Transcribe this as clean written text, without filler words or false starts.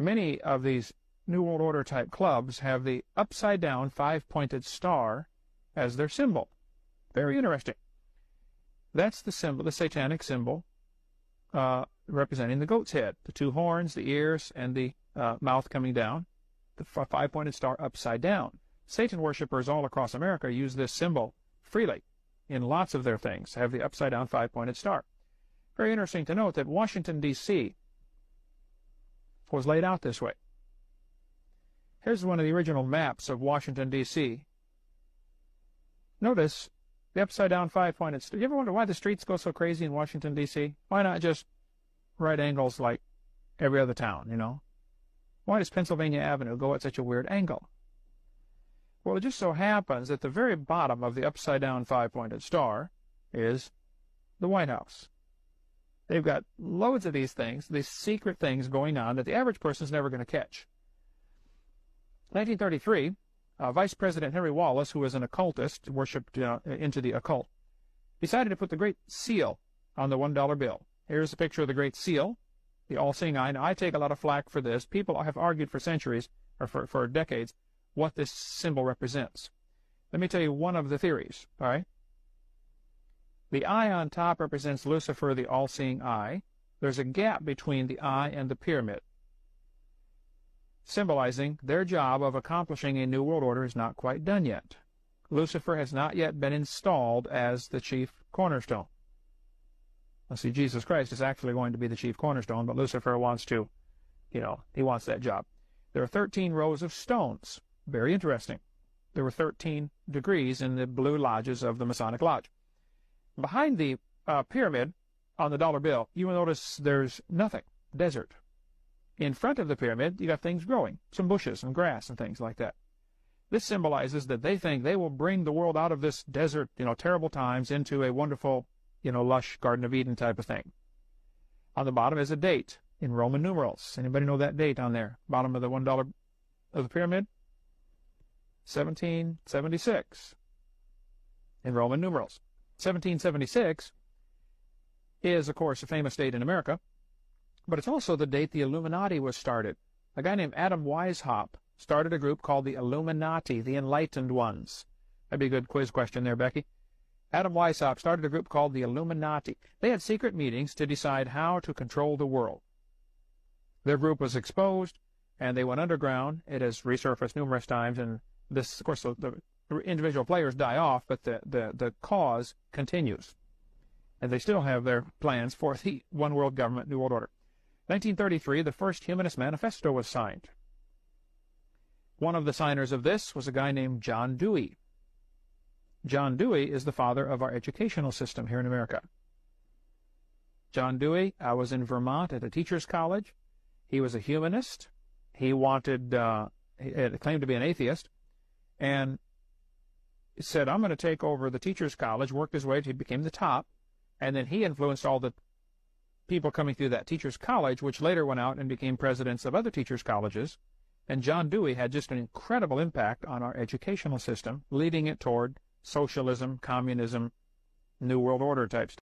Many of these New World Order type clubs have the upside-down 5-pointed star as their symbol. Very interesting. That's the symbol, the satanic symbol, representing the goat's head, the 2 horns, the ears, and the mouth coming down, the 5-pointed star upside down. Satan worshippers all across America use this symbol freely in lots of their things, have the upside-down 5-pointed star. Very interesting to note that Washington, D.C. was laid out this way. Here's one of the original maps of Washington, D.C. Notice the upside-down 5-pointed star. You ever wonder why the streets go so crazy in Washington, D.C.? Why not just right angles like every other town, you know? Why does Pennsylvania Avenue go at such a weird angle? Well, it just so happens that the very bottom of the upside-down 5-pointed star is the White House. They've got loads of these things, these secret things going on that the average person's never going to catch. 1933, Vice President Henry Wallace, who was an occultist, worshipped into the occult, decided to put the Great Seal on the $1 bill. Here's a picture of the Great Seal, the all-seeing eye. Now, I take a lot of flack for this. People have argued for centuries, or for decades, what this symbol represents. Let me tell you one of the theories, all right? The eye on top represents Lucifer, the all-seeing eye. There's a gap between the eye and the pyramid, symbolizing their job of accomplishing a new world order is not quite done yet. Lucifer has not yet been installed as the chief cornerstone. Now, see, Jesus Christ is actually going to be the chief cornerstone, but Lucifer wants to, he wants that job. There are 13 rows of stones. Very interesting. There were 13 degrees in the blue lodges of the Masonic Lodge. Behind the pyramid on the dollar bill, you will notice there's nothing, desert. In front of the pyramid, you got things growing, some bushes and grass and things like that. This symbolizes that they think they will bring the world out of this desert, terrible times into a wonderful, lush Garden of Eden type of thing. On the bottom is a date in Roman numerals. Anybody know that date on there? Bottom of the $1 of the pyramid? 1776 in Roman numerals. 1776 is, of course, a famous date in America, but it's also the date the Illuminati was started. A guy named Adam Weishaupt started a group called the Illuminati, the Enlightened Ones. That'd be a good quiz question there, Becky. Adam Weishaupt started a group called the Illuminati. They had secret meetings to decide how to control the world. Their group was exposed, and they went underground. It has resurfaced numerous times, and this, of course, the individual players die off, but the cause continues. And they still have their plans for the one world government, New World Order. 1933, the first Humanist Manifesto was signed. One of the signers of this was a guy named John Dewey. John Dewey is the father of our educational system here in America. John Dewey was in Vermont at a teacher's college. He was a humanist. He wanted, he claimed to be an atheist, and he said, I'm going to take over the teacher's college, worked his way till he became the top, and then he influenced all the people coming through that teacher's college, which later went out and became presidents of other teachers' colleges. And John Dewey had just an incredible impact on our educational system, leading it toward socialism, communism, New World Order type stuff.